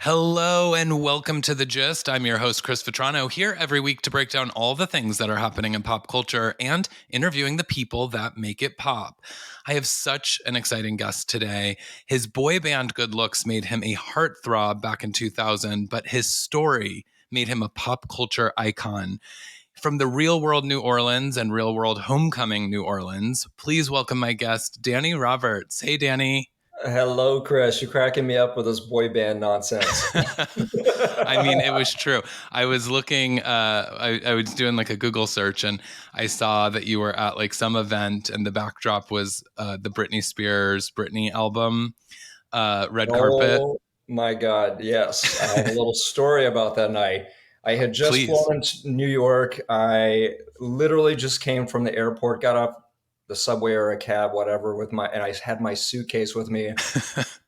Hello and welcome to The Gist. I'm your host, Chris Vetrano, here every week to break down all the things that are happening in pop culture and interviewing the people that make it pop. I have such an exciting guest today. His boy band good looks made him a heartthrob back in 2000, but his story made him a pop culture icon. From the real world New Orleans and real world homecoming New Orleans, please welcome my guest, Danny Roberts. Hey, Danny. Hello, Chris. You're cracking me up with this boy band nonsense. I mean, it was true. I was looking, I was doing like a Google search and I saw that you were at like some event and the backdrop was the Britney Spears Britney album, Red Carpet. Oh my God. Yes. I have a little story about that night. I had just Please. flown into New York. I literally just came from the airport, got off the subway or a cab, whatever, and I had my suitcase with me.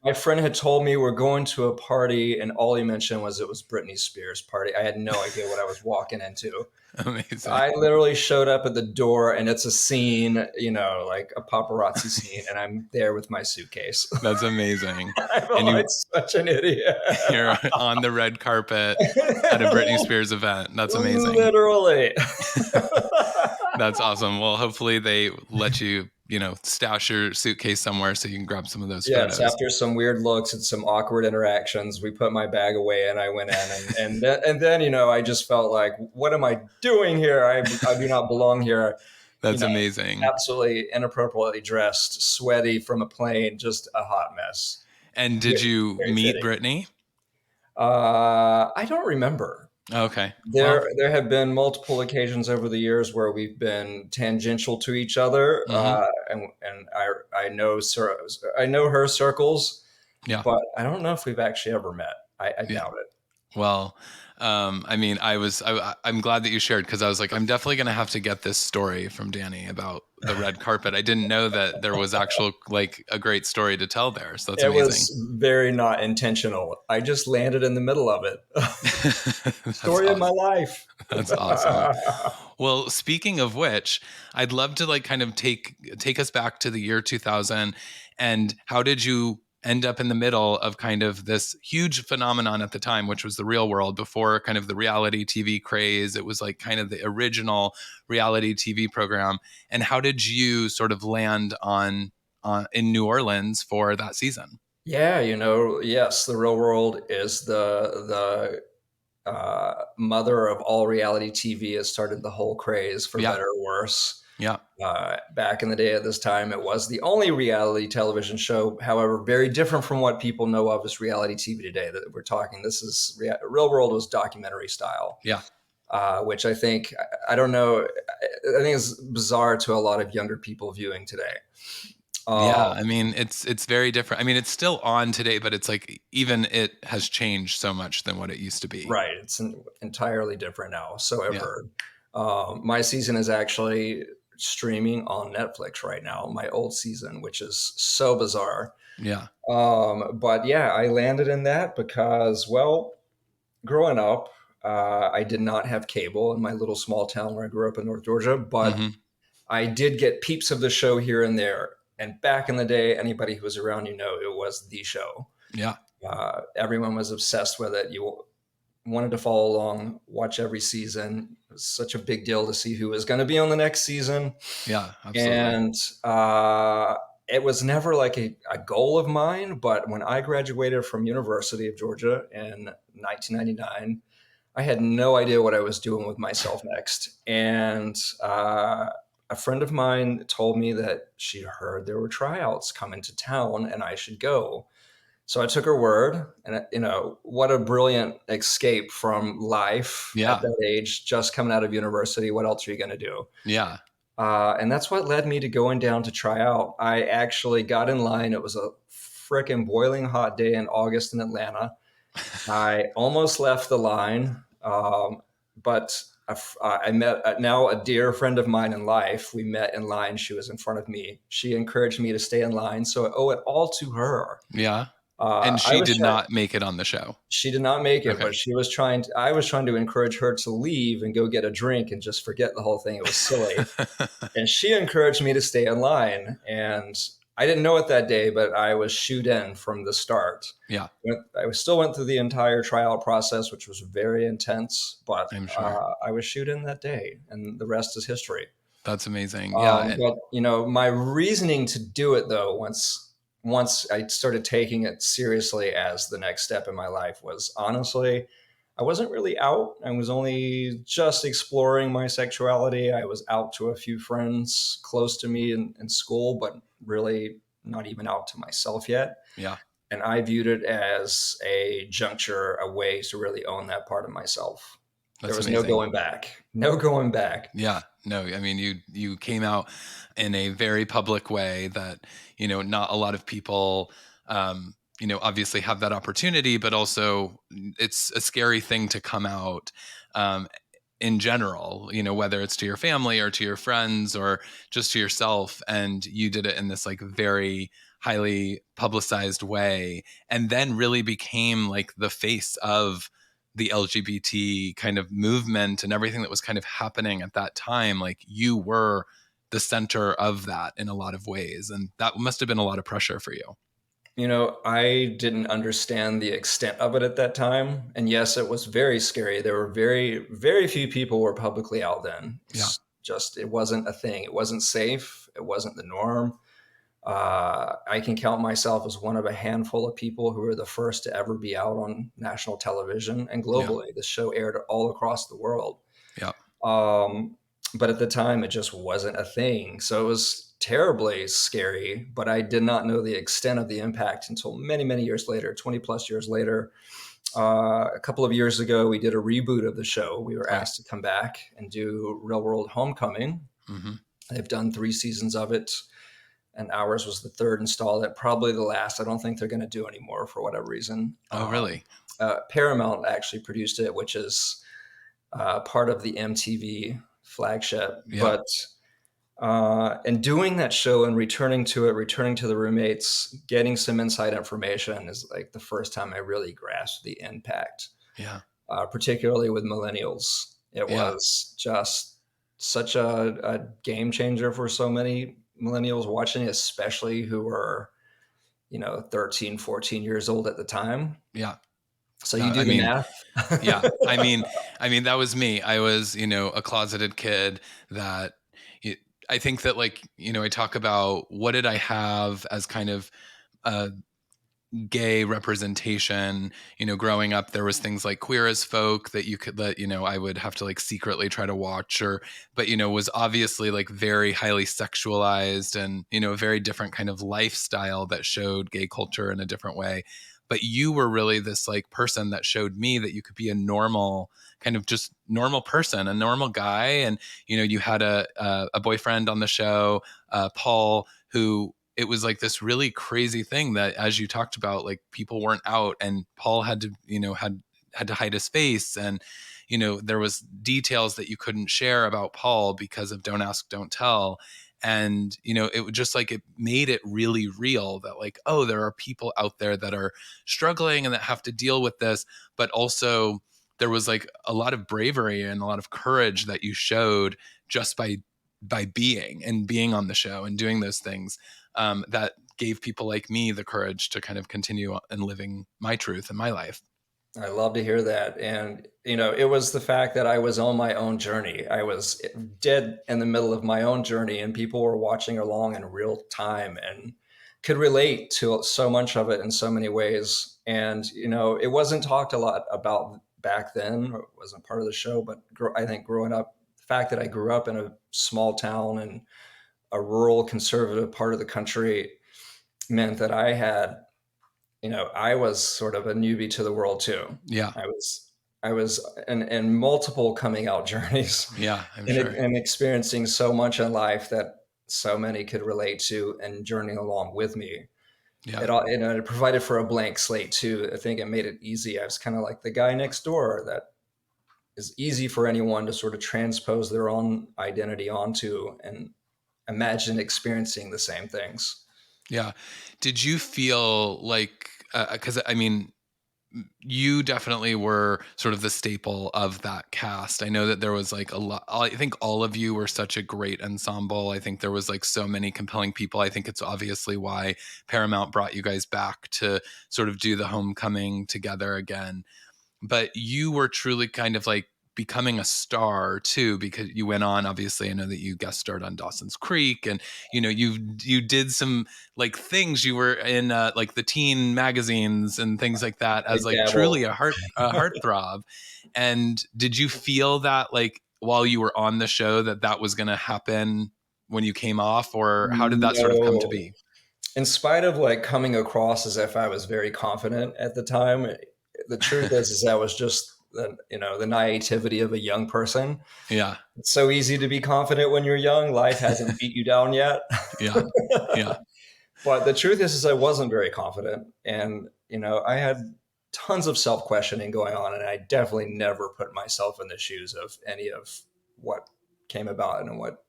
My friend had told me we're going to a party, and all he mentioned was it was Britney Spears' party. I had no idea what I was walking into. Amazing. I literally showed up at the door and it's a scene, like a paparazzi scene, and I'm there with my suitcase. That's amazing. I felt And like such an idiot. you're on the red carpet at a Britney Spears event. That's amazing. Literally. That's awesome. Well, hopefully they let you, stash your suitcase somewhere so you can grab some of those Yes, photos. after some weird looks and some awkward interactions, we put my bag away and I went in, and then I just felt like, what am I doing here? I do not belong here. That's amazing. Absolutely inappropriately dressed, sweaty from a plane, just a hot mess. And did you Very meet fitting. Brittany? I don't remember. Okay. Well, There have been multiple occasions over the years where we've been tangential to each other, mhm. and I know her circles, Yeah. but I don't know if we've actually ever met. I Yeah. doubt it. Well, I mean, I'm glad that you shared because I was like, I'm definitely going to have to get this story from Danny about the red carpet. I didn't know that there was actual like a great story to tell there. So that's It amazing. was very not intentional. I just landed in the middle of it. That's Story of my awesome. life. That's awesome. Well, speaking of which, I'd love to like kind of take us back to the year 2000 and how did you end up in the middle of kind of this huge phenomenon at the time, which was the real world before kind of the reality TV craze. It was like kind of the original reality TV program. And how did you sort of land on in New Orleans for that season? Yeah, yes, the real world is the mother of all reality TV. Has started the whole craze, for Yeah. better or worse. Yeah. Back in the day at this time, it was the only reality television show. However, very different from what people know of as reality TV today. That we're talking, this is real world was documentary style, Yeah. which I think I don't know. I think is bizarre to a lot of younger people viewing today. Yeah, Um, I mean it's very different. I mean it's still on today, but it's like even it has changed so much than what it used to be. right, it's entirely different now. So I've Yeah. heard. My season is actually streaming on Netflix right now. My old season, which is so bizarre. Yeah. But yeah, I landed in that because, well, growing up, I did not have cable in my little small town where I grew up in North Georgia, but Hmm. I did get peeps of the show here and there. And back in the day, anybody who was around, it was the show. Yeah. Everyone was obsessed with it. You wanted to follow along, watch every season. It was such a big deal to see who was going to be on the next season. Yeah, absolutely. And it was never like a goal of mine. But when I graduated from University of Georgia in 1999, I had no idea what I was doing with myself next. And a friend of mine told me that she heard there were tryouts coming to town and I should go. So I took her word, and what a brilliant escape from life at Yeah. that age, just coming out of university. What else are you going to do? Yeah. And that's what led me to going down to try out. I actually got in line. It was a frickin' boiling hot day in August in Atlanta. I almost left the line, but I met now a dear friend of mine in life. We met in line. She was in front of me. She encouraged me to stay in line, so I owe it all to her. Yeah. And I she was did trying. not make it on the show. She did not make it, Okay. but she was trying. I was trying to encourage her to leave and go get a drink and just forget the whole thing. It was silly, and she encouraged me to stay in line. And I didn't know it that day, but I was shooed in from the start. Yeah, Still went through the entire tryout process, which was very intense, but I'm sure. I was shooed in that day, and the rest is history. That's amazing. Yeah. And But my reasoning to do it though, once I started taking it seriously as the next step in my life, was honestly, I wasn't really out. I was only just exploring my sexuality. I was out to a few friends close to me in school, but really not even out to myself yet. yeah, And I viewed it as a juncture, a way to really own that part of myself. There that's was no amazing. going back. No going back. Yeah, no, I mean, you came out in a very public way that, not a lot of people, obviously have that opportunity, but also it's a scary thing to come out, um, in general, whether it's to your family or to your friends or just to yourself. And you did it in this like very highly publicized way, and then really became like the face of the LGBT kind of movement and everything that was kind of happening at that time. Like you were the center of that in a lot of ways. And that must have been a lot of pressure for you. I didn't understand the extent of it at that time. And yes, it was very scary. There were very, very few people were publicly out then. Yeah. It's just, it wasn't a thing. It wasn't safe. It wasn't the norm. I can count myself as one of a handful of people who were the first to ever be out on national television and Yeah. globally. The show aired all across the world. Yeah. Um, but at the time, it just wasn't a thing. So it was terribly scary, but I did not know the extent of the impact until many, many years later, 20 plus years later. A couple of years ago, we did a reboot of the show. We were Right. asked to come back and do Real World Homecoming. Hmm. They've done 3 seasons of it, and ours was the third installment, probably the last. I don't think they're going to do anymore for whatever reason. Oh, really? Paramount actually produced it, which is part of the MTV flagship. Yeah. But and doing that show and returning to it, returning to the roommates, getting some inside information is like the first time I really grasped the impact, Yeah. particularly with millennials. It Yeah. was just such a game changer for so many millennials watching, especially who were 13, 14 years old at the time. Yeah. So you I do the mean, math. yeah. I mean, that was me. I was, a closeted kid that y- I think that like, I talk about what did I have as kind of a gay representation. Growing up, there was things like Queer as Folk that you could let, I would have to like secretly try to watch, or but was obviously like very highly sexualized, and a very different kind of lifestyle that showed gay culture in a different way. But you were really this like person that showed me that you could be a normal, kind of just normal person, a normal guy. And you had a boyfriend on the show, Paul, who it was like this really crazy thing that, as you talked about, like people weren't out, and Paul had to, had to hide his face. And there was details that you couldn't share about Paul because of don't ask, don't tell. And it was just like, it made it really real that like, oh, there are people out there that are struggling and that have to deal with this. But also there was like a lot of bravery and a lot of courage that you showed just by being on the show and doing those things, that gave people like me the courage to kind of continue and living my truth in my life. I love to hear that. And, it was the fact that I was on my own journey. I was dead in the middle of my own journey, and people were watching along in real time and could relate to so much of it in so many ways. And, it wasn't talked a lot about back then, or it wasn't part of the show, but I think growing up, the fact that I grew up in a small town and a rural conservative part of the country meant that I was sort of a newbie to the world too. Yeah. I was in multiple coming out journeys Yeah, I'm and, sure. and experiencing so much in life that so many could relate to and journeying along with me. Yeah. It provided for a blank slate too. I think it made it easy. I was kind of like the guy next door that is easy for anyone to sort of transpose their own identity onto and imagine experiencing the same things. Yeah. Did you feel like, because I mean, you definitely were sort of the staple of that cast. I know that there was like a lot. I think all of you were such a great ensemble. I think there was like so many compelling people. I think it's obviously why Paramount brought you guys back to sort of do the homecoming together again. But you were truly kind of like becoming a star too, because you went on, obviously I know that you guest starred on Dawson's Creek, and you did some like things. You were in like the teen magazines and things like that, I as like truly dabbled. a heartthrob. And did you feel that like while you were on the show that that was going to happen when you came off, or how did that sort of come to No. be? In spite of like coming across as if I was very confident at the time, the truth is that was just the naivety of a young person. Yeah, It's so easy to be confident when you're young. Life hasn't beat you down yet. yeah, yeah, But the truth is I wasn't very confident. And, I had tons of self questioning going on. And I definitely never put myself in the shoes of any of what came about and what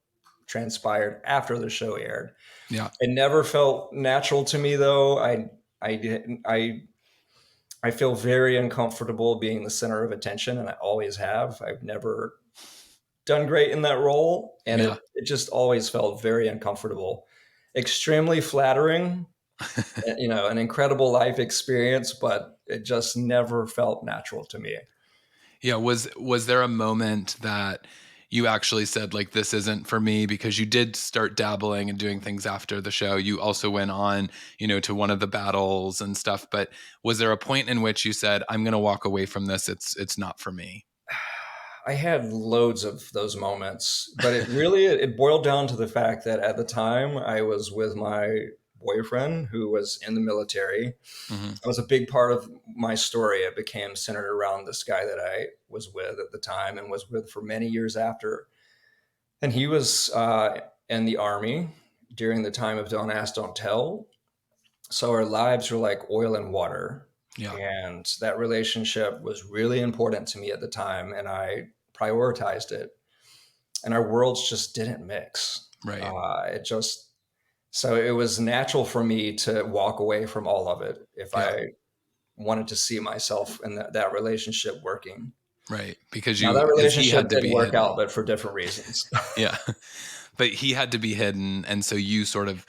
transpired after the show aired. yeah, It never felt natural to me, though. I didn't. I feel very uncomfortable being the center of attention, and I always have. I've never done great in that role, and yeah. it just always felt very uncomfortable. Extremely flattering, an incredible life experience, but it just never felt natural to me. Yeah, was there a moment that you actually said like this isn't for me, because you did start dabbling and doing things after the show. You also went on, to one of the battles and stuff, but was there a point in which you said I'm going to walk away from this, it's not for me? I had loads of those moments, but it boiled down to the fact that at the time I was with my boyfriend who was in the military. Hmm. It was a big part of my story. It became centered around this guy that I was with at the time and was with for many years after. And he was in the army during the time of Don't Ask, Don't Tell. So our lives were like oil and water. Yeah, And that relationship was really important to me at the time. And I prioritized it. And our worlds just didn't mix. right. It just, so it was natural for me to walk away from all of it if Yeah, I wanted to see myself in that relationship working. right. Because Now that he relationship had to didn't be work out, hidden. but for different reasons. Yeah. But he had to be hidden, and so you sort of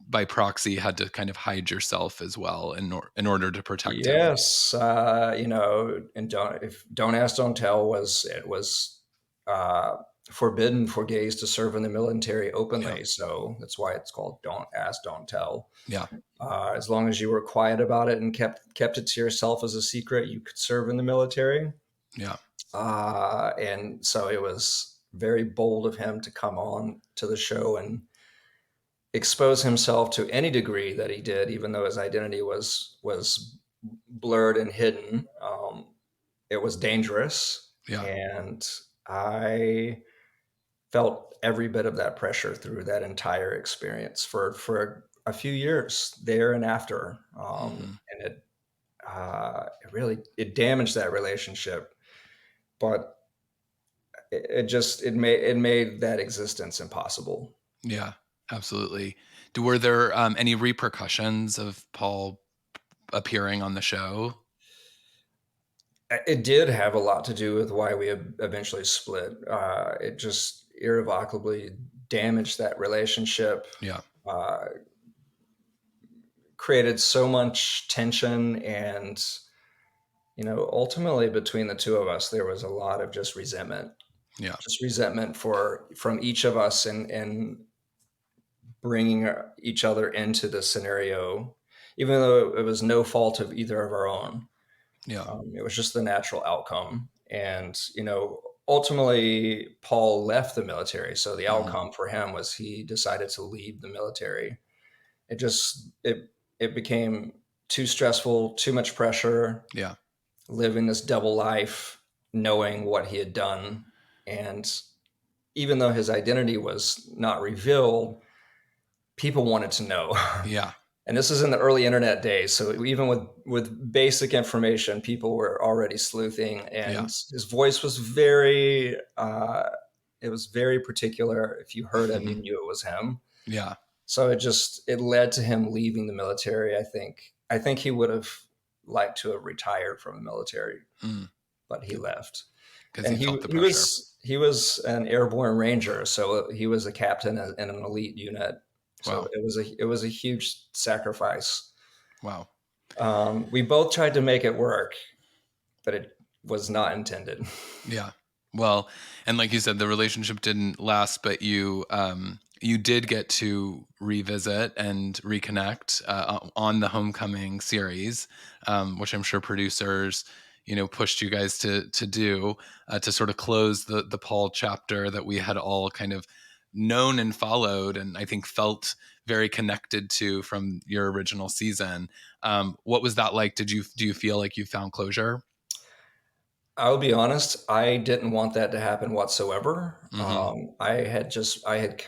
by proxy had to kind of hide yourself as well in order to protect him. Yes, and don't ask, don't tell was uh, forbidden for gays to serve in the military Yeah. openly. So that's why it's called Don't Ask, Don't Tell. Yeah. As long as you were quiet about it and kept it to yourself as a secret, you could serve in the military. Yeah. And so it was very bold of him to come on to the show and expose himself to any degree that he did, even though his identity was blurred and hidden. It was dangerous, Yeah. and I felt every bit of that pressure through that entire experience for a few years there and after. Hmm. And it really it damaged that relationship, but it made that existence impossible. Yeah, absolutely. Were there any repercussions of Paul appearing on the show? It did have a lot to do with why we eventually split. It just irrevocably damaged that relationship, Yeah. uh, created so much tension, and ultimately between the two of us, there was a lot of Yeah. just resentment from each of us, and bringing each other into the scenario, even though it was no fault of either of our own. Yeah. It was just the natural outcome. And, ultimately, Paul left the military. So the Hmm. outcome for him was he decided to leave the military. It became too stressful, too much pressure, Yeah. living this double life, knowing what he had done. And even though his identity was not revealed, people wanted to know. Yeah. And this is in the early internet days, so even with basic information, people were already sleuthing, Yeah. and his voice was very it was very particular. If you heard him, you knew it was him. Yeah. So it led to him leaving the military. I think he would have like to have retired from the military, Mm. but he left. Because And he felt the pressure. he was an airborne ranger, so he was a captain in an elite unit. So Wow. it was a huge sacrifice. Wow. We both tried to make it work, but it was not intended. Yeah. Well, and like you said, the relationship didn't last, but you did get to revisit and reconnect on the Homecoming series, which I'm sure producers, pushed you guys to do to sort of close the Paul chapter that we had all kind of known and followed, and I think felt very connected to from your original season. What was that like? Do you feel like you found closure? I'll be honest, I didn't want that to happen whatsoever. Mm-hmm. I had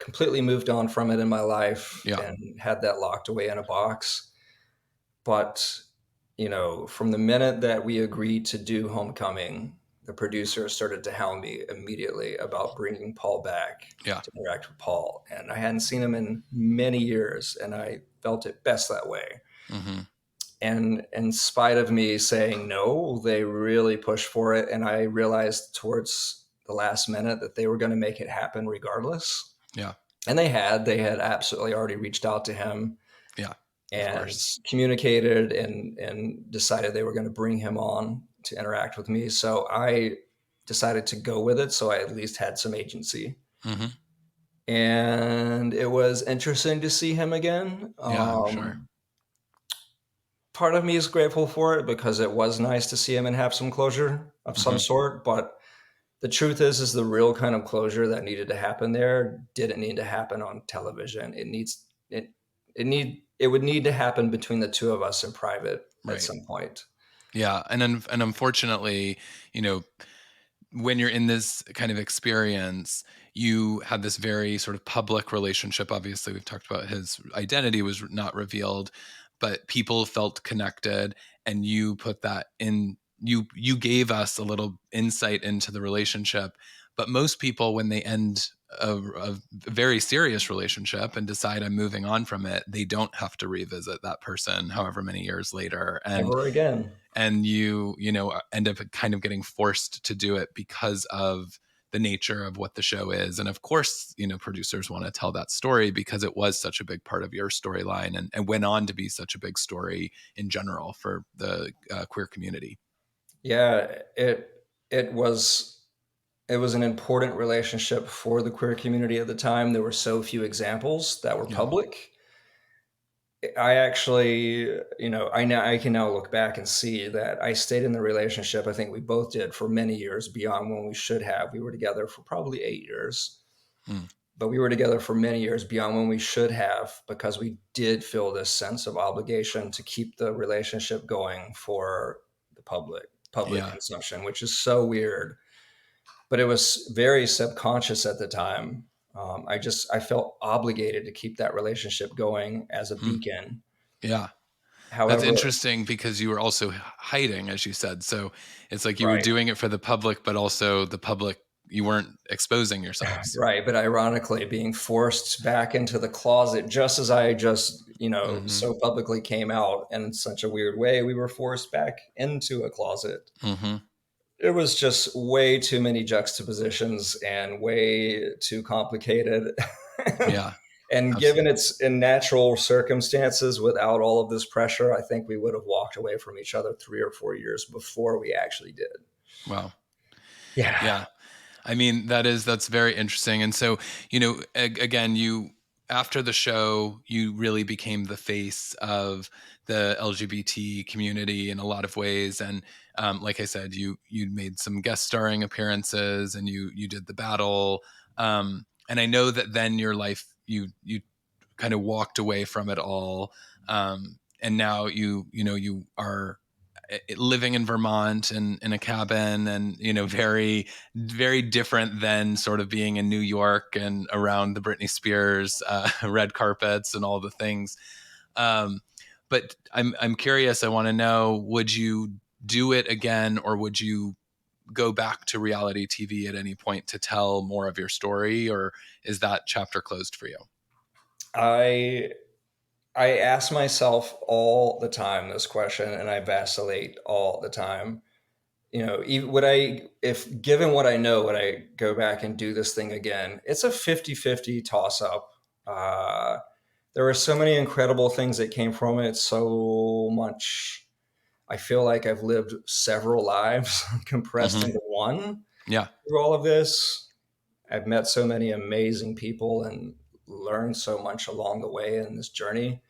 completely moved on from it in my life Yeah. and had that locked away in a box. But, from the minute that we agreed to do Homecoming, the producer started to hound me immediately about bringing Paul back Yeah. to interact with Paul. And I hadn't seen him in many years, and I felt it best that way. Mm-hmm. And in spite of me saying no, they really pushed for it. And I realized towards the last minute that they were going to make it happen regardless. Yeah. And they had absolutely already reached out to him Yeah. Of and course. communicated and decided they were going to bring him on to interact with me. So I decided to go with it. So I at least had some agency. Mm-hmm. And it was interesting to see him again. Yeah, I'm sure. Part of me is grateful for it because it was nice to see him and have some closure of some Mm-hmm. sort. But the truth is the real kind of closure that needed to happen there didn't need to happen on television. It would need to happen between the two of us in private at Right. some point. Yeah, and unfortunately, you know, when you're in this kind of experience, you had this very sort of public relationship. Obviously, we've talked about his identity was not revealed, but people felt connected, and you put that in. You gave us a little insight into the relationship. But most people, when they end a very serious relationship and decide I'm moving on from it, they don't have to revisit that person however many years later. Ever again. And you end up kind of getting forced to do it because of the nature of what the show is. And of course, producers want to tell that story because it was such a big part of your storyline, and went on to be such a big story in general for the queer community. Yeah, it was it was an important relationship for the queer community at the time. There were so few examples that were Yeah. public. I actually, I can now look back and see that I stayed in the relationship. I think we both did for many years beyond when we should have. We were together for probably 8 years, Mm. but we were together for many years beyond when we should have because we did feel this sense of obligation to keep the relationship going for the public Yeah. consumption, which is so weird. But it was very subconscious at the time. I felt obligated to keep that relationship going as a Mm. beacon. Yeah. That's However, interesting because you were also hiding, as you said. So it's like you were right, doing it for the public, but also the public, you weren't exposing yourselves. right. But ironically, being forced back into the closet just as I just, Mm-hmm. so publicly came out in such a weird way, we were forced back into a closet. Mm-hmm. It was just way too many juxtapositions and way too complicated. Yeah. And given Absolutely. its in natural circumstances without all of this pressure, I think we would have walked away from each other 3 or 4 years before we actually did. Wow. Yeah. Yeah. I mean, that's very interesting. And so, again, you after the show, you really became the face of the LGBT community in a lot of ways. And like I said, you made some guest starring appearances, and you did the battle. And I know that then your life you kind of walked away from it all, and now you are living in Vermont and in a cabin, and very very different than sort of being in New York and around the Britney Spears red carpets and all the things. Um, but I'm curious. I want to know: would you do it again, or would you go back to reality TV at any point to tell more of your story, or is that chapter closed for you? I I ask myself all the time this question, and I vacillate all the time. Even would I, if given what I know, would I go back and do this thing again? It's a 50-50 toss up. Uh, there were so many incredible things that came from it. So much. I feel like I've lived several lives compressed Hmm. into one Yeah. through all of this. I've met so many amazing people and learned so much along the way in this journey.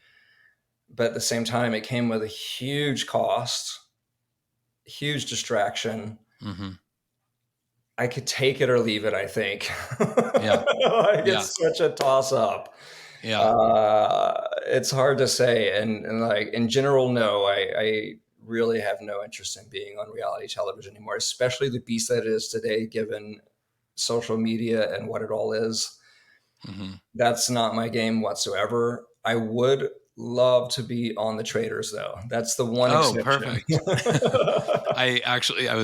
But at the same time, it came with a huge cost, huge distraction. Hmm. I could take it or leave it, I think. Yeah. Like, Yeah. it's such a toss up. Yeah. It's hard to say. And like in general, no, I really have no interest in being on reality television anymore, especially the beast that it is today, given social media and what it all is. Hmm. That's not my game whatsoever. I would love to be on the traders though. That's the one Oh, exception. perfect. I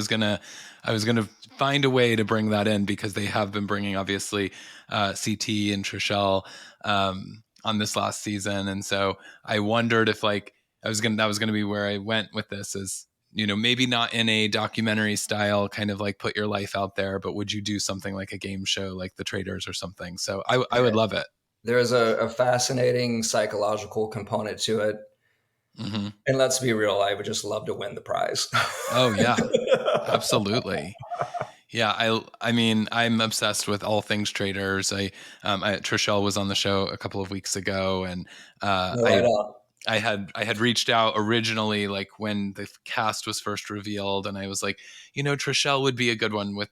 was gonna find a way to bring that in because they have been bringing obviously CT and Trishelle on this last season, and so I wondered if like that was gonna be where I went with this is maybe not in a documentary style kind of like put your life out there, but would you do something like a game show like The Traders or something? So I would love it. There's a fascinating psychological component to it. Hmm. And let's be real, I would just love to win the prize. Oh yeah, absolutely. Yeah, I mean, I'm obsessed with all things traders. Trishelle was on the show a couple of weeks ago, and uh, No, right I on. I had reached out originally, like when the cast was first revealed, and I was like, Trishelle would be a good one with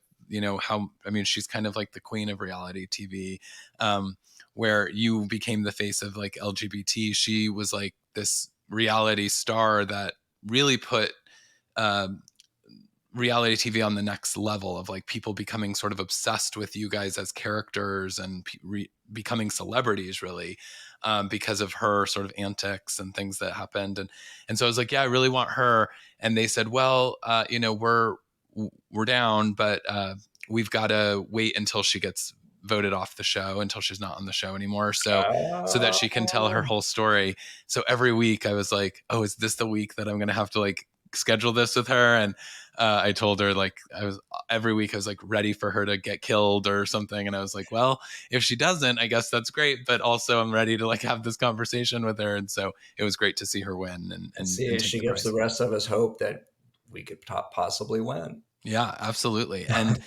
how I mean, she's kind of like the queen of reality TV, um, where you became the face of like LGBT. She was like this reality star that really put. Um, Reality TV on the next level of like people becoming sort of obsessed with you guys as characters and becoming celebrities really because of her sort of antics and things that happened and so I was like, yeah, I really want her. And they said, well, we're down, but we've got to wait until she gets voted off the show, until she's not on the show anymore, so that she can tell her Uh, whole story. So every week I was like, oh, is this the week that I'm gonna have to like schedule this with her? And I told her like I was every week I was like ready for her to get killed or something, and I was like, well, if she doesn't, I guess that's great, but also I'm ready to like have this conversation with her. And so it was great to see her win and and and, see and if take she the gives prize. the rest of us hope that we could possibly win. Yeah, absolutely. And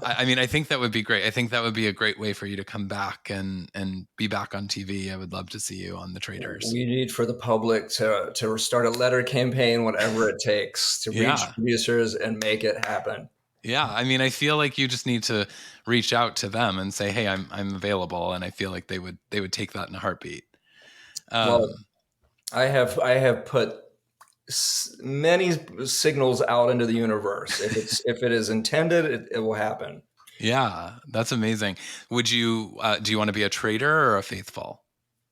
I mean, I think that would be great. I think that would be a great way for you to come back and be back on TV. I would love to see you on The Traders. We need for the public to start a letter campaign, whatever it takes, to reach Yeah. producers and make it happen. Yeah, I mean, I feel like you just need to reach out to them and say, "Hey, I'm available," and I feel like they would take that in a heartbeat. Well, Um, I have put many signals out into the universe. If it is intended, it will happen. yeah, that's amazing. Would you do you want to be a trader or a faithful?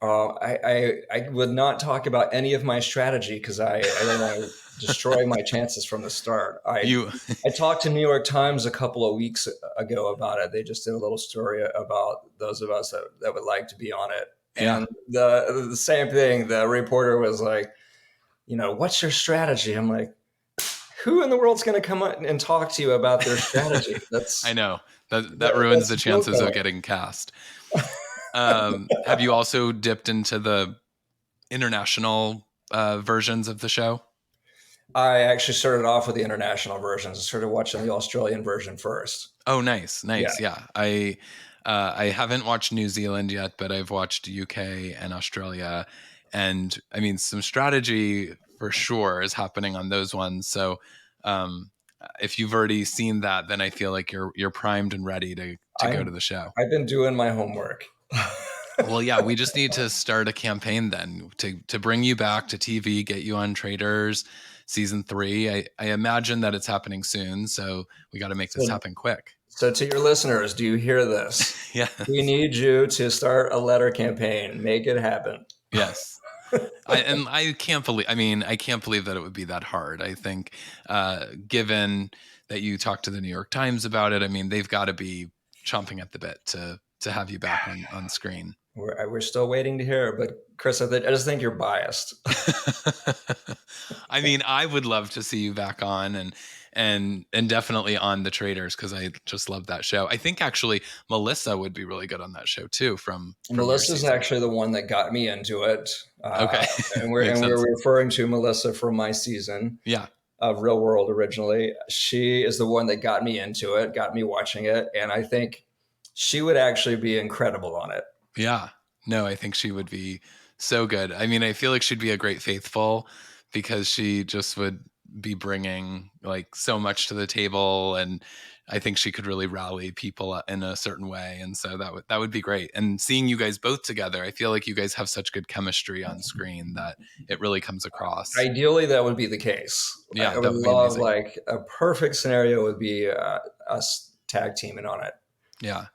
I would not talk about any of my strategy because I don't want to destroy my chances from the start. I You, I talked to New York Times a couple of weeks ago about it. They just did a little story about those of us that would like to be on it. yeah, And the same thing, the reporter was like, what's your strategy? I'm like, who in the world's going to come up and talk to you about their strategy? I know that ruins That's the no chances of going. getting cast. Have you also dipped into the international versions of the show? I actually started off with the international versions. I started watching the Australian version first. Oh, nice, Yeah. nice. Yeah, I haven't watched New Zealand yet, but I've watched UK and Australia, and I mean some strategy for sure is happening on those ones. So, um, if you've already seen that, then I feel like you're primed and ready to go to I'm the show. I've been doing my homework. Well, yeah, we just need to start a campaign then to bring you back to TV, get you on Traders season 3. I imagine that it's happening soon, so we got to make this So, happen quick. so to your listeners, do you hear this? We Yes. need you to start a letter campaign. Make it happen. Yes. I can't believe, I mean, I can't believe that it would be that hard. I think given that you talked to the New York Times about it, I mean, they've got to be chomping at the bit to have you back on screen. We're still waiting to hear, but Chris, I just think you're biased. I mean, I would love to see you back on and definitely on the Traders because I just love that show. I think actually Melissa would be really good on that show too from your Melissa's season. actually the one that got me into it, Okay. and Makes sense. we're referring to Melissa from my season Yeah. of Real World originally. She is the one that got me into it, got me watching it, and I think she would actually be incredible on it. Yeah. No, I think she would be so good. I mean, I feel like she'd be a great faithful because she just would be bringing like so much to the table, and I think she could really rally people in a certain way, and so that would be great. And seeing you guys both together, I feel like you guys have such good chemistry on screen that it really comes across. Ideally, that would be the case. Yeah, I would that would be love, amazing. like, a perfect scenario would be us tag teaming on it. Yeah.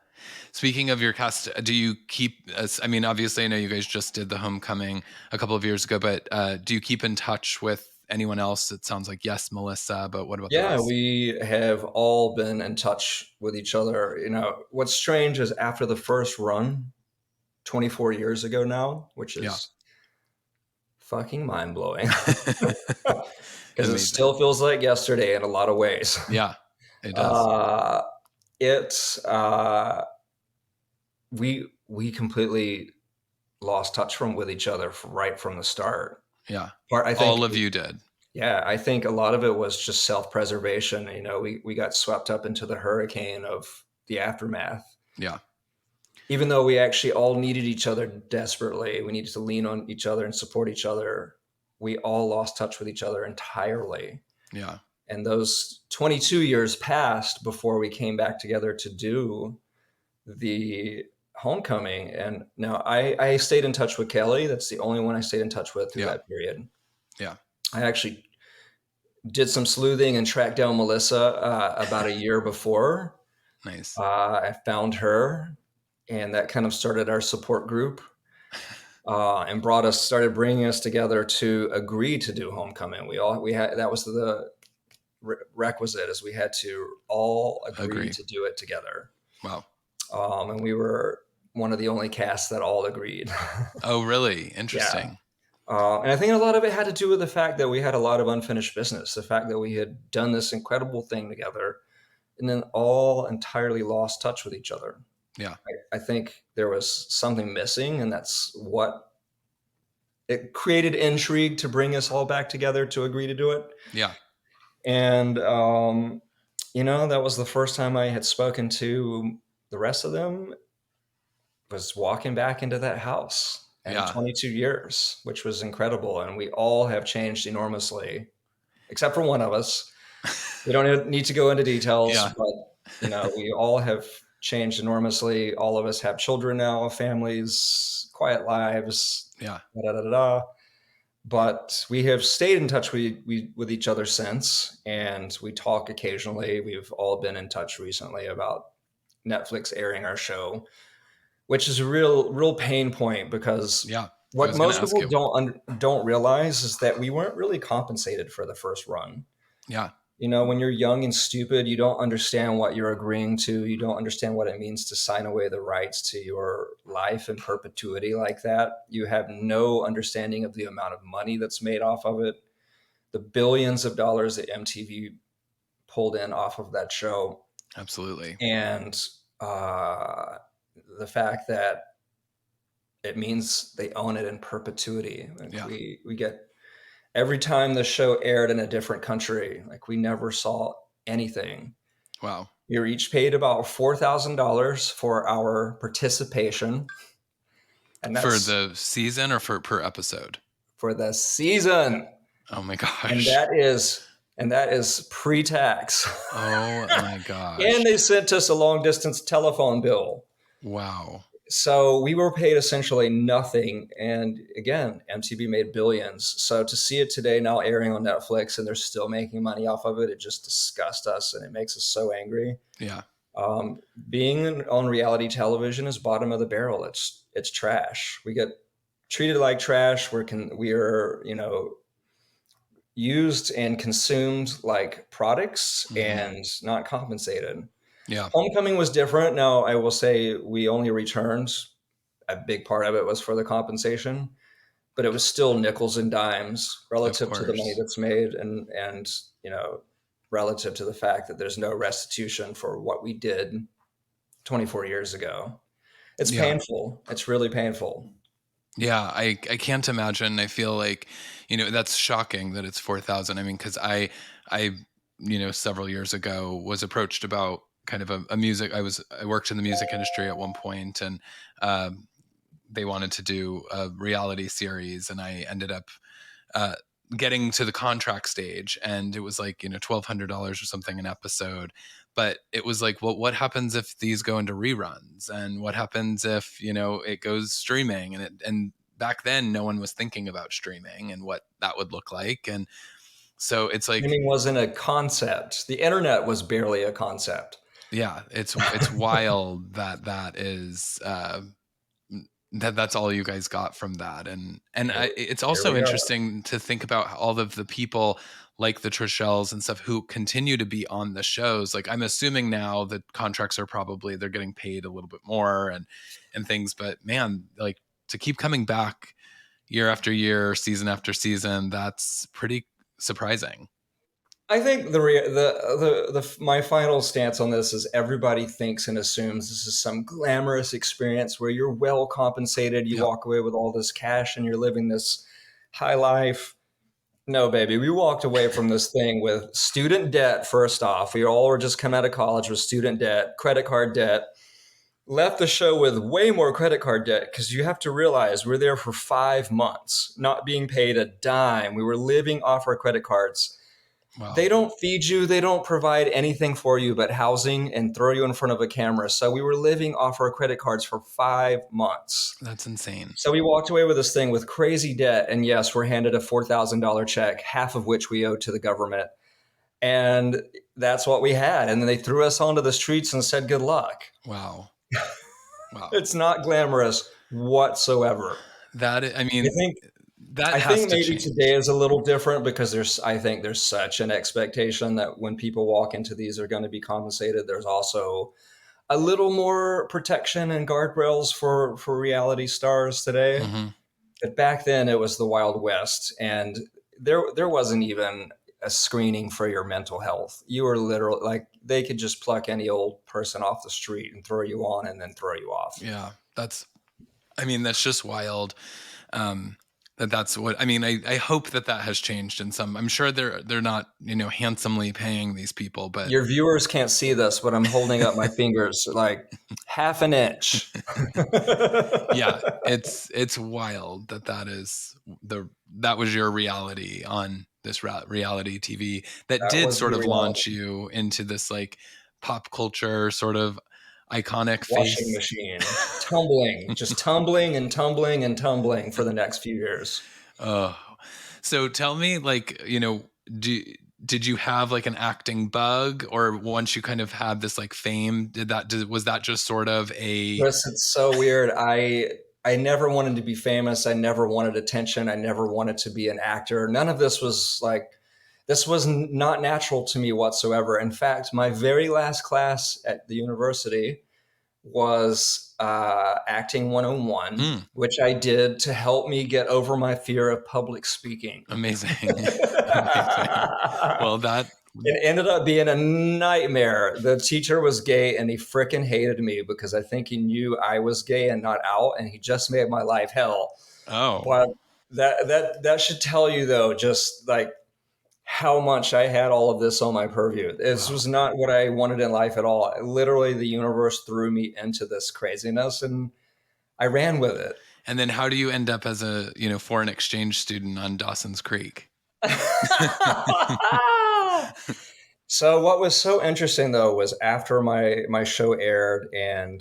Speaking of your cast, do you keep? I mean, obviously, I know you guys just did the Homecoming a couple of years ago, but do you keep in touch with anyone else? It sounds like yes, Melissa, but what about the Yeah, rest? we have all been in touch with each other. What's strange is after the first run, 24 years ago now, which Yeah, is fucking mind blowing because it amazing. still feels like yesterday in a lot of ways. Yeah, it does. Uh, it's we completely lost touch with each other right from the start. Yeah, Part I think all of you did. Yeah, I think a lot of it was just self-preservation. We got swept up into the hurricane of the aftermath. Yeah, Even though we actually all needed each other desperately, we needed to lean on each other and support each other. We all lost touch with each other entirely. yeah, And those 22 years passed before we came back together to do the Homecoming. And now I stayed in touch with Kelly. That's the only one I stayed in touch with through yeah, that period. yeah. I actually did some sleuthing and tracked down Melissa about a year before. Nice. I found her, and that kind of started our support group, and started bringing us together to agree to do Homecoming. We had that was the requisite, is we had to all agree Agree. to do it together, Wow. and we were one of the only casts that all agreed. Oh, really? Yeah. Interesting. And I think a lot of it had to do with the fact that we had a lot of unfinished business, the fact that we had done this incredible thing together and then all entirely lost touch with each other. Yeah, I think there was something missing, and that's what it created intrigue to bring us all back together to agree to do it. yeah, And, that was the first time I had spoken to the rest of them, was walking back into that house in yeah, 22 years, which was incredible. And we all have changed enormously, except for one of us. We don't need to go into details, yeah, but we all have changed enormously. All of us have children now, families, quiet lives, yeah, da da da da. But we have stayed in touch with each other since, and we talk occasionally. We've all been in touch recently about Netflix airing our show, which is a real pain point, because yeah. I what was going to most ask people you. don't realize is that we weren't really compensated for the first run. Yeah, When you're young and stupid, you don't understand what you're agreeing to. You don't understand what it means to sign away the rights to your life in perpetuity like that. You have no understanding of the amount of money that's made off of it, the billions of dollars that MTV pulled in off of that show, absolutely. and the fact that it means they own it in perpetuity. Like, Yeah. we get every time the show aired in a different country, like, we never saw anything. Wow. We were each paid about $4,000 for our participation, and For that's the season or for per episode? for the season. Oh my And gosh. that is pre-tax. Oh my And gosh. they sent us a long distance telephone bill. Wow. So we were paid essentially nothing. And again, MTV made billions. So to see it today now airing on Netflix and they're still making money off of it, it just disgusts us and it makes us so angry. Yeah. Um, Being on reality television is bottom of the barrel. It's trash. We get treated like trash. We are used and consumed like products Hmm. and not compensated. Yeah. Homecoming was different. Now, I will say we only returned. A big part of it was for the compensation. but it was still nickels and dimes Of relative to the money course. that's made, and relative to the fact that there's no restitution for what we did 24 years ago. It's Yeah. painful. It's really painful. Yeah, I can't imagine. I feel like, that's shocking that it's 4,000. I mean, because I several years ago was approached about kind of a music. I worked in the music industry at one point, and um, they wanted to do a reality series, and I ended up uh, getting to the contract stage, and it was like $1,200 or something an episode. But it was like, well, what happens if these go into reruns, and what happens if it goes streaming, and back then no one was thinking about streaming and what that would look like, and so it's like, Streaming wasn't a concept. The internet was barely a concept. yeah, it's wild that that is that's all you guys got from that. And it's Here also we are. interesting to think about all of the people like the Trishelles and stuff who continue to be on the shows. Like, I'm assuming now that contracts are probably, they're getting paid a little bit more and things, but man, like, to keep coming back year after year, season after season, that's pretty surprising. I think my final stance on this is everybody thinks and assumes this is some glamorous experience where you're well compensated, you Yep. walk away with all this cash, and you're living this high life. No, baby, we walked away from this thing with student debt. First off, we all were just come out of college with student debt, credit card debt. Left the show with way more credit card debt because you have to realize we're there for 5 months, not being paid a dime. We were living off our credit cards. They Wow. don't feed you, they don't provide anything for you but housing and throw you in front of a camera. So we were living off our credit cards for 5 months. That's insane. So we walked away with this thing with crazy debt. And yes, we're handed a $4,000 check, half of which we owe to the government. And that's what we had. And then they threw us onto the streets and said, good luck. Wow. Wow. It's not glamorous whatsoever. I I mean, think that I has think to maybe change. today is a little different because I think there's such an expectation that when people walk into these are going to be compensated. There's also a little more protection and guardrails for reality stars today. Hmm. But back then it was the Wild West, and there wasn't even a screening for your mental health. You were literally like they could just pluck any old person off the street and throw you on and then throw you off. Yeah, I mean, that's just wild. Um, that's what I mean. I hope that has changed in some. I'm sure they're not handsomely paying these people, but Your viewers can't see this, but I'm holding up my fingers like half an inch. yeah, That it's wild that was your reality on this reality TV that did was sort the of reality. launch you into this like pop culture sort of iconic Washing face. machine, tumbling, just tumbling and tumbling and tumbling for the next few years. Oh, so tell me, like, do did you have like an acting bug, or once you kind of had this like fame, was that just sort of a Chris, it's so weird. I never wanted to be famous. I never wanted attention. I never wanted to be an actor. None of this was like this was not natural to me whatsoever. In fact, my very last class at the university was acting 101, mm, which I did to help me get over my fear of public speaking. amazing, amazing? It Well, that ended up being a nightmare. The teacher was gay and he fricking hated me because I think he knew I was gay and not out, and he just made my life hell. oh But that should tell you though, just like how much I had all of this on my purview. This wow. was not what I wanted in life at all. Literally, the universe threw me into this craziness and I ran with it. And then how do you end up as a foreign exchange student on Dawson's Creek? So what was so interesting though was after my show aired, and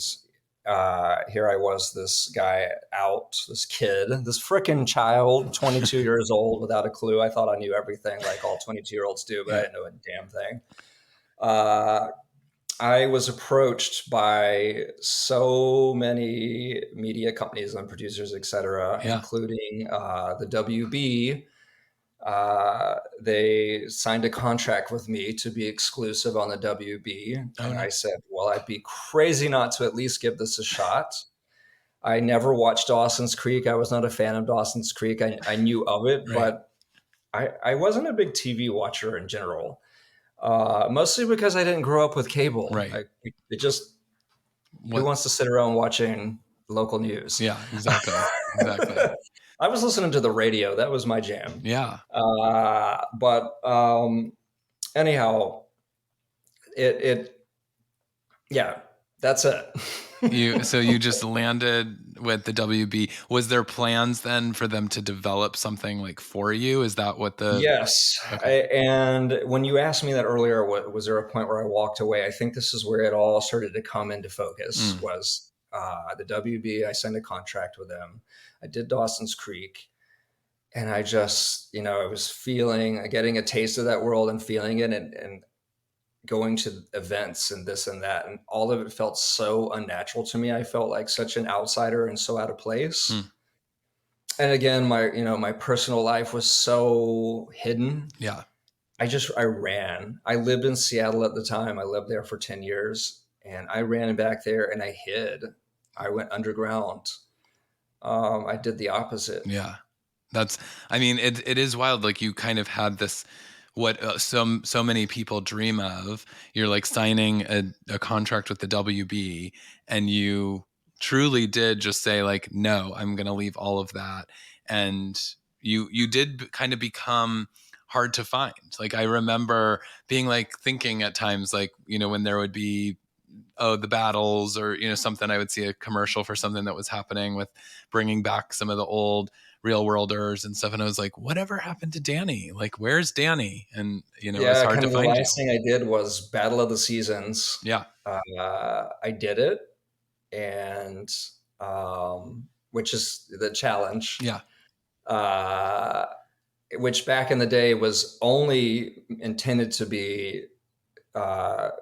here I was, this guy out, this kid, this freaking child, 22 years old without a clue. I thought I knew everything like all 22-year-olds do, but I Yeah. didn't know a damn thing. Uh, I was approached by so many media companies and producers, et cetera, Yeah. including the WB. They signed a contract with me to be exclusive on the WB. Oh And no. I said, well, I'd be crazy not to at least give this a shot. I never watched Dawson's Creek. I was not a fan of Dawson's Creek. I knew of it, Right. but I wasn't a big TV watcher in general. Mostly because I didn't grow up with cable. Right. It just, who What? wants to sit around watching local news? Yeah, exactly. Exactly. I was listening to the radio. That was my jam. Yeah. But anyhow, it yeah, that's it. So you just landed with the WB. Was there plans then for them to develop something like for you? Is that what the Yes. okay. And when you asked me that earlier, was there a point where I walked away? I think this is where it all started to come into focus Mm, was the WB. I signed a contract with them. I did Dawson's Creek. And I just, I was getting a taste of that world and feeling it and going to events and this and that. And all of it felt so unnatural to me. I felt like such an outsider and so out of place. mm, And again, my personal life was so hidden. yeah. I ran. I lived in Seattle at the time. I lived there for 10 years and I ran back there and I hid. I went underground. I did the opposite. Yeah. That's, I mean, it is wild. Like you kind of had this, what so many people dream of. You're like signing a contract with the WB, and you truly did just say like, no, I'm going to leave all of that. And you did kind of become hard to find. Like I remember being like thinking at times like, when there would be the battles or something, I would see a commercial for something that was happening with bringing back some of the old real worlders and stuff, and I was like, whatever happened to Danny? Like, where's Danny? And it was Yeah, hard kind to of the find you. last thing I did was Battle of the Seasons. Yeah. I did it, and which is the challenge, Yeah. uh, which back in the day was only intended to be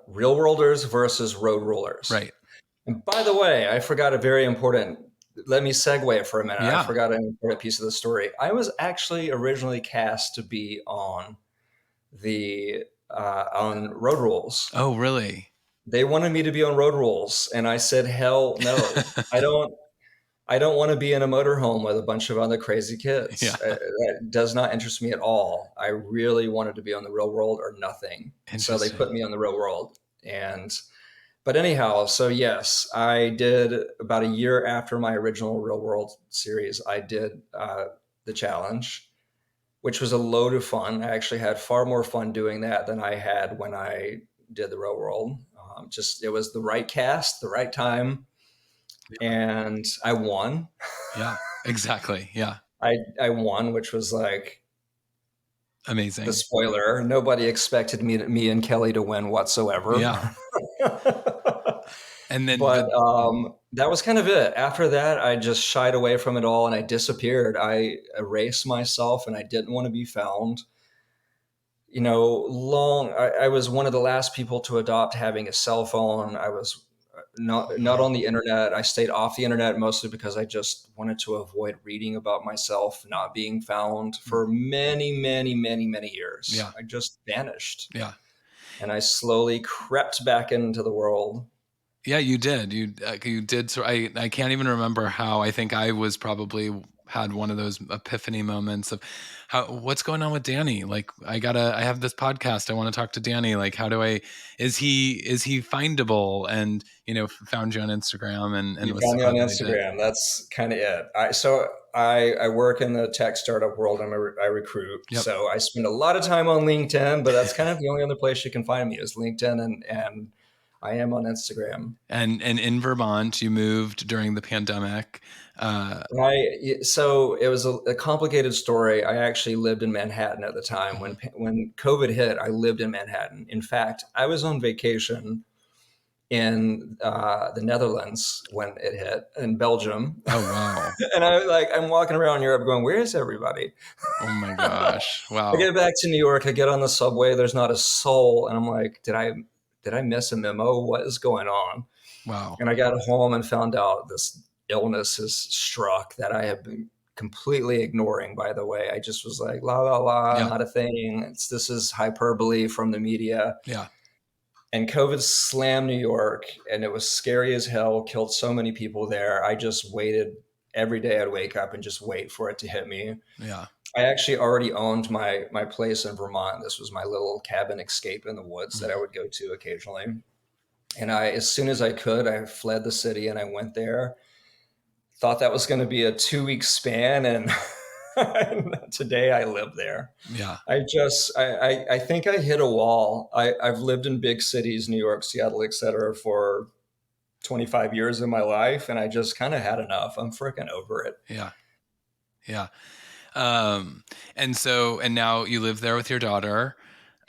real worlders versus road rulers. Right. And by the way, I forgot a very important. Let me segue it for a minute. I Yeah. forgot an important piece of the story. I was actually originally cast to be on Road Rules. Oh, really? They wanted me to be on Road Rules, and I said, "Hell no! I don't. I don't want to be in a motorhome with a bunch of other crazy Yeah. kids. That does not interest me at all. I really wanted to be on the real world or nothing. So they put Interesting. me on the real world, but anyhow, so yes, I did about a year after my original Real World series. I did the challenge, which was a load of fun. I actually had far more fun doing that than I had when I did the Real World. Just it was the right cast, the right time, and I won. Yeah. Exactly. Yeah. I won, which was like the Amazing. spoiler. Nobody expected me and Kelly to win whatsoever. Yeah. And then But that was kind of it. After that, I just shied away from it all and I disappeared. I erased myself and I didn't want to be found. I was one of the last people to adopt having a cell phone. I was not on the internet. I stayed off the internet mostly because I just wanted to avoid reading about myself not being found for many, many, many, many years. Yeah. I just vanished Yeah. and I slowly crept back into the world. Yeah, you did. You did. So I can't even remember how. I think I was probably had one of those epiphany moments of what's going on with Danny. Like I have this podcast. I want to talk to Danny. Like is he findable? And found you on Instagram and You was found so me on glad that I did. Instagram. That's kind of it. I work in the tech startup world. I recruit. Yep. So I spend a lot of time on LinkedIn, but that's kind of the only other place you can find me is LinkedIn, and I am on Instagram. And in Vermont, you moved during the pandemic. So it was a complicated story. I actually lived in Manhattan at the time Mhm. when COVID hit. I lived in Manhattan. In fact, I was on vacation in the Netherlands when it hit, in Belgium. Oh wow. And I'm walking around Europe going, where is everybody? Oh my gosh. I Wow. get back to New York, I get on the subway, there's not a soul. And I'm like, did I miss a memo? What is going on? Wow. And I got home and found out this illness has struck that I have been completely ignoring, by the way. I just was like, la, la, la, Yeah. not a thing. This is hyperbole from the media. Yeah. and COVID slammed New York, and it was scary as hell, killed so many people there. I just waited every day. I'd wake up and just wait for it to hit me. Yeah. I actually already owned my place in Vermont. This was my little cabin escape in the woods that I Mhm. would go to occasionally. And as soon as I could, I fled the city and I went there. Thought that was going to be a 2 week span, and today I live there. Yeah. I think I hit a wall. I've lived in big cities, New York, Seattle, etc., for 25 years of my life, and I just kind of had enough. I'm freaking over it. Yeah. Yeah. And now you live there with your daughter.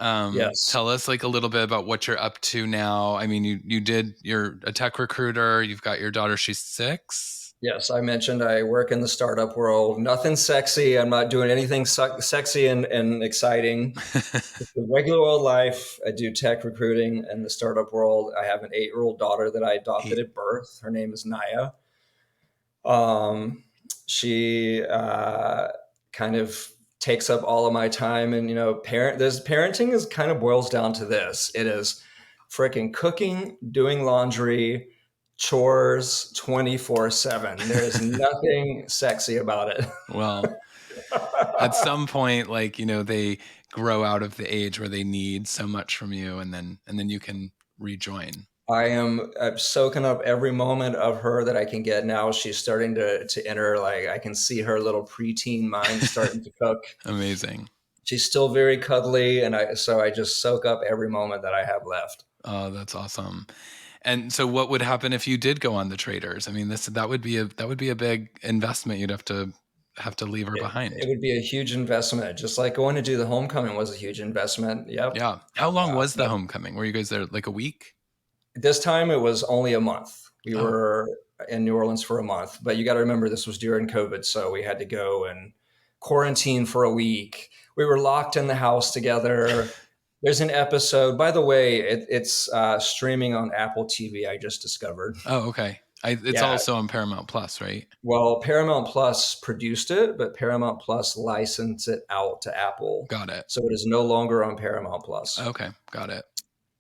Yes. Tell us like a little bit about what you're up to now. I mean, you're a tech recruiter. You've got your daughter. She's 6. Yes, I mentioned I work in the startup world. Nothing sexy. I'm not doing anything sexy and exciting. It's a regular old life. I do tech recruiting in the startup world. I have an 8-year-old daughter that I adopted Eight. at birth. Her name is Naya. She kind of takes up all of my time, and parenting is kind of boils down to this. It is freaking cooking, doing laundry, chores 24/7. There's nothing sexy about it. Well, at some point, like, they grow out of the age where they need so much from you, and then you can rejoin. I'm soaking up every moment of her that I can get now. She's starting to enter, like, I can see her little preteen mind starting to cook. Amazing. She's still very cuddly, and I just soak up every moment that I have left. Oh, that's awesome. And so what would happen if you did go on the traders? I mean, that would be a big investment. You'd have to leave her It behind. would be a huge investment, just like going to do the homecoming was a huge investment. Yep. Yeah. How long was the But homecoming? Were you guys there like a week? this time it was only a month. We Oh, were in New Orleans for a month, but you got to remember this was during COVID, so we had to go and quarantine for a week. We were locked in the house together. There's an episode, by the way, it's streaming on Apple TV. I just discovered. oh, okay. It's Yeah, also on Paramount Plus, right? well, Paramount Plus produced it, but Paramount Plus licensed it out to Apple. Got it. So it is no longer on Paramount Plus. Okay, got it.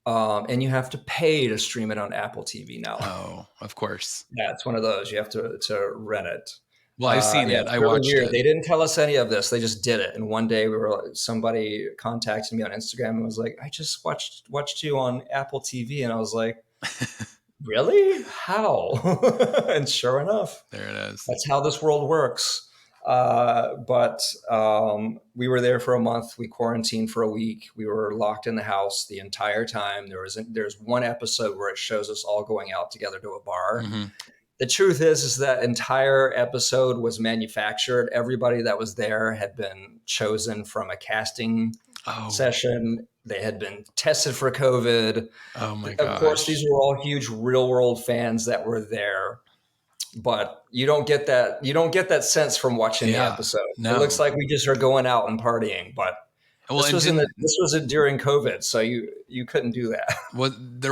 And you have to pay to stream it on Apple TV now. Oh, of course. Yeah, it's one of those. You have to rent it. Well, I've seen Yeah, it. it's I really watched weird. it. They didn't tell us any of this. They just did it. And one day somebody contacted me on Instagram and was like, "I just watched you on Apple TV," and I was like, "Really? How?" And sure enough, There it is. that's how this world works. But we were there for a month. We quarantined for a week. We were locked in the house the entire time. There's one episode where it shows us all going out together to a bar. Hmm. The truth is that entire episode was manufactured. Everybody that was there had been chosen from a casting Oh, session. They had been tested for COVID. oh my Of course, these gosh. were all huge real world fans that were there, but you don't get that. You don't get that sense from watching the Yeah. episode. It looks No. like we just are going out and partying, but Well, and this was during COVID, so you couldn't do that. wasn't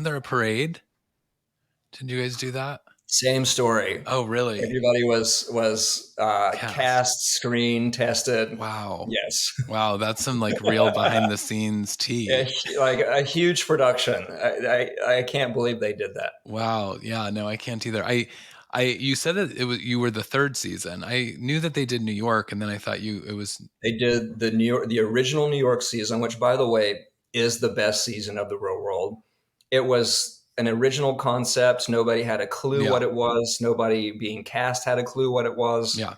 there a parade? Did you guys do that? Same story. Oh, really? Everybody was Cast. cast, screened, tested. Wow. Yes, Wow, that's some like real behind the scenes tea. like a huge production. I can't believe they did that. Wow. Yeah, no, I can't either. You said that you were the third season. I knew that they did New York, and then I thought it was. They did the original New York season, which, by the way, is the best season of the real world. It was an original concept. Nobody had a clue Yeah. what it was. Nobody being cast had a clue what it was. Yeah.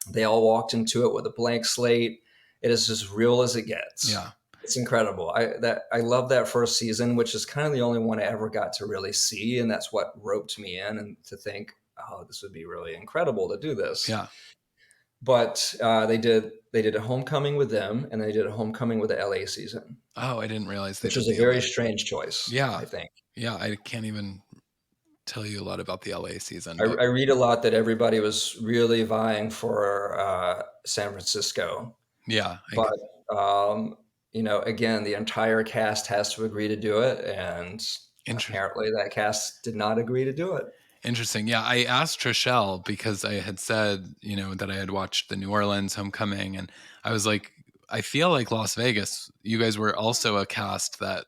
They all walked into it with a blank slate. It is as real as it gets. Yeah. It's incredible. I love that first season, which is kind of the only one I ever got to really see, and that's what roped me in and to think, oh, this would be really incredible to do this. Yeah. But they did a homecoming with them, and they did a homecoming with the LA season, Oh, I didn't realize they which did was a the very LA. strange choice, Yeah. I think. Yeah. I can't even tell you a lot about the LA season, I but read a lot that everybody was really vying for San Francisco, yeah. but again, the entire cast has to agree to do it, and Interesting. apparently that cast did not agree to do it. Interesting. Yeah, I asked Trishelle because I had said, that I had watched the New Orleans homecoming, and I was like, I feel like Las Vegas, you guys were also a cast that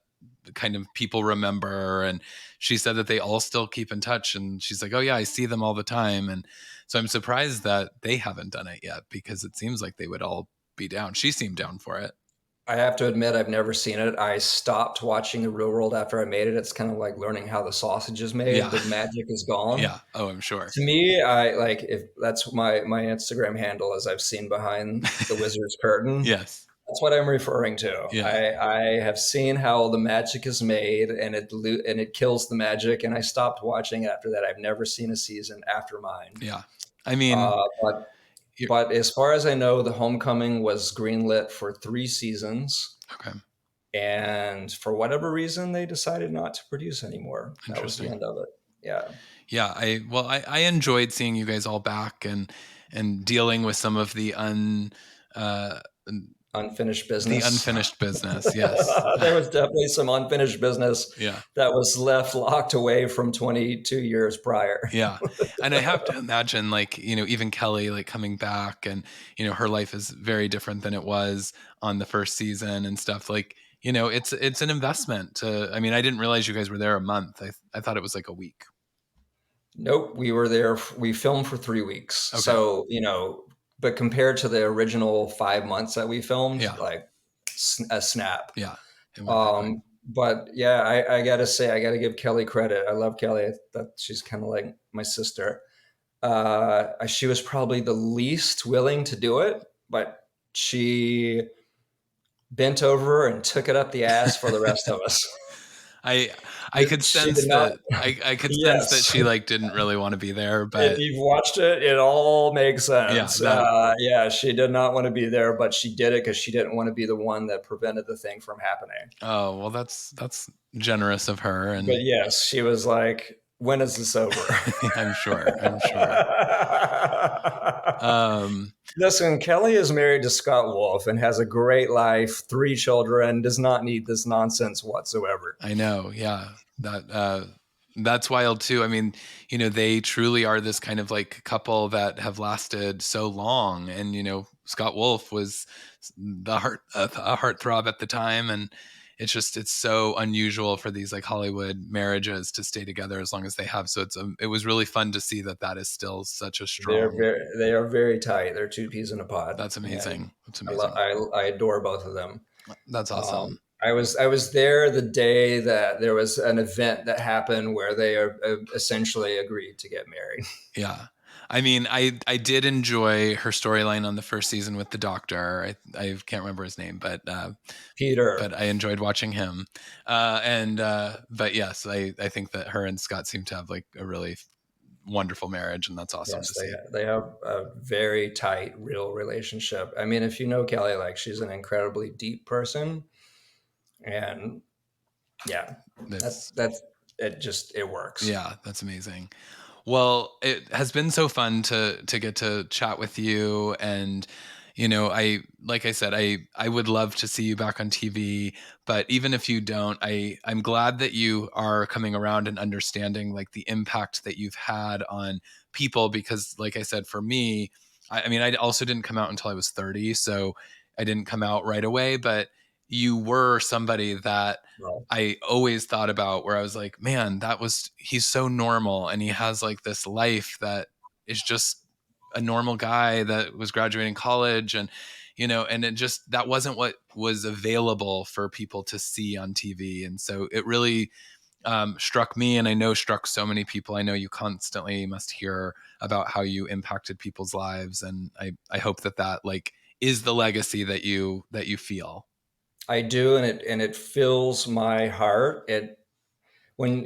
kind of people remember. And she said that they all still keep in touch. And she's like, oh, yeah, I see them all the time. And so I'm surprised that they haven't done it yet, because it seems like they would all be down. She seemed down for it. I have to admit, I've never seen it. I stopped watching The Real World after I made it. It's kind of like learning how the sausage is made. Yeah. The magic is gone. Yeah. Oh, I'm sure. To me, I like if that's my Instagram handle, as I've seen behind the wizard's curtain. Yes. That's what I'm referring to. Yeah. I have seen how the magic is made, and it kills the magic. And I stopped watching it after that. I've never seen a season after mine. Yeah. I mean, But you're- but as far as I know, The Homecoming was greenlit for 3 seasons. okay. And for whatever reason, they decided not to produce anymore. That was the Interesting. end of it. Yeah. Yeah. I enjoyed seeing you guys all back and dealing with some of the uh, Unfinished business. unfinished business. Yes. There was definitely some unfinished business Yeah. that was left locked away from 22 years prior. Yeah. And I have to imagine, like, even Kelly, like, coming back, and, her life is very different than it was on the first season and stuff. Like, it's an investment to, I mean, I didn't realize you guys were there a month. I thought it was like a week. Nope, we were there. We filmed for 3 weeks. Okay. So, but compared to the original 5 months that we filmed, Yeah. like a snap. Yeah. It went that way. But yeah, I gotta say, I gotta give Kelly credit. I love Kelly. That she's kind of like my sister. She was probably the least willing to do it, but she bent over and took it up the ass for the rest of us. I could She sense did not. that I could sense that Yes. she, like, didn't really want to be there, If but you've watched it, it all makes sense. Yeah, She did not want to be there, but she did it because she didn't want to be the one that prevented the thing from happening. oh, well, that's generous of her. And But yes, she was like, "When is this over?" I'm sure. Listen, Kelly is married to Scott Wolf and has a great life, 3 children, does not need this nonsense whatsoever. I know. Yeah. That's wild too. I mean, they truly are this kind of like couple that have lasted so long. And, Scott Wolf was a heartthrob at the time. And it's so unusual for these like Hollywood marriages to stay together as long as they have. So it was really fun to see that is still such a strong. They are very tight. They're 2 peas in a pod. That's amazing. That's I, amazing. I adore both of them. That's awesome. I was there the day that there was an event that happened where they essentially agreed to get married. Yeah. I mean, I did enjoy her storyline on the first season with the doctor. I can't remember his name, but Peter. But I enjoyed watching him. But yes, I think that her and Scott seem to have like a really wonderful marriage, and that's awesome to see. They have a very tight, real relationship. I mean, if you know Kelly, like, she's an incredibly deep person, and yeah, it works. Yeah, that's amazing. Well, it has been so fun to get to chat with you. And, like I said, I would love to see you back on TV, but even if you don't, I'm glad that you are coming around and understanding like the impact that you've had on people, because like I said, for me, I mean, I also didn't come out until I was 30. So I didn't come out right away, but you were somebody that I always thought about, where I was like, man, he's so normal. And he has like this life that is just a normal guy that was graduating college. And, and that wasn't what was available for people to see on TV. And so it really struck me, and I know struck so many people. I know you constantly must hear about how you impacted people's lives. And I hope that like is the legacy that you feel. I do, and it fills my heart. When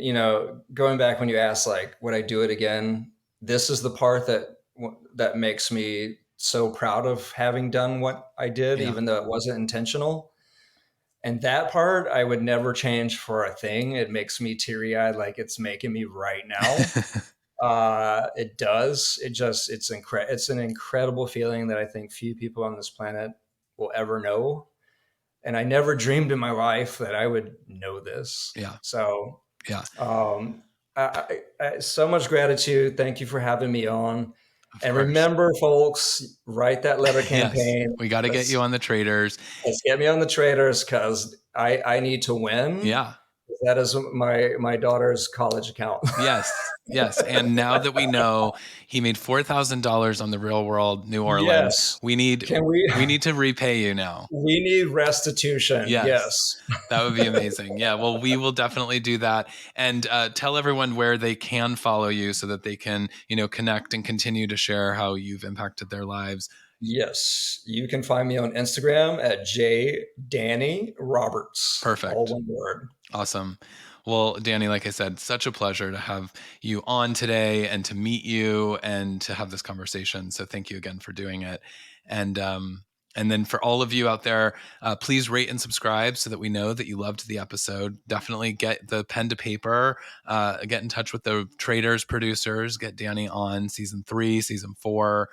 going back, when you ask like, would I do it again? This is the part that makes me so proud of having done what I did, even though it wasn't intentional. And that part I would never change for a thing. It makes me teary-eyed, like it's making me right now. It does. It's an incredible feeling that I think few people on this planet will ever know. And I never dreamed in my life that I would know this. Yeah. So, yeah. So much gratitude. Thank you for having me on. And remember, folks, write that letter campaign. Yes. We got to get you on the Traders. Let's get me on the Traders, because I need to win. Yeah. That is my daughter's college account. Yes, yes. And now that we know he made $4,000 on the Real World New Orleans, Yes. we need Can we we need to repay you now. we need restitution. Yes. Yes. That would be amazing. Yeah, well, we will definitely do that. And tell everyone where they can follow you so that they can, connect and continue to share how you've impacted their lives. Yes. You can find me on Instagram at jdannyroberts, all Perfect. one word. Awesome. Well, Danny, like I said, such a pleasure to have you on today and to meet you and to have this conversation. So thank you again for doing it. And and then for all of you out there, please rate and subscribe so that we know that you loved the episode. Definitely get the pen to paper, get in touch with the traders, producers, get Danny on season 3, season 4.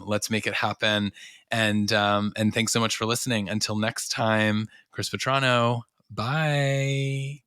Let's make it happen. And thanks so much for listening. Until next time, Chris Vetrano. Bye.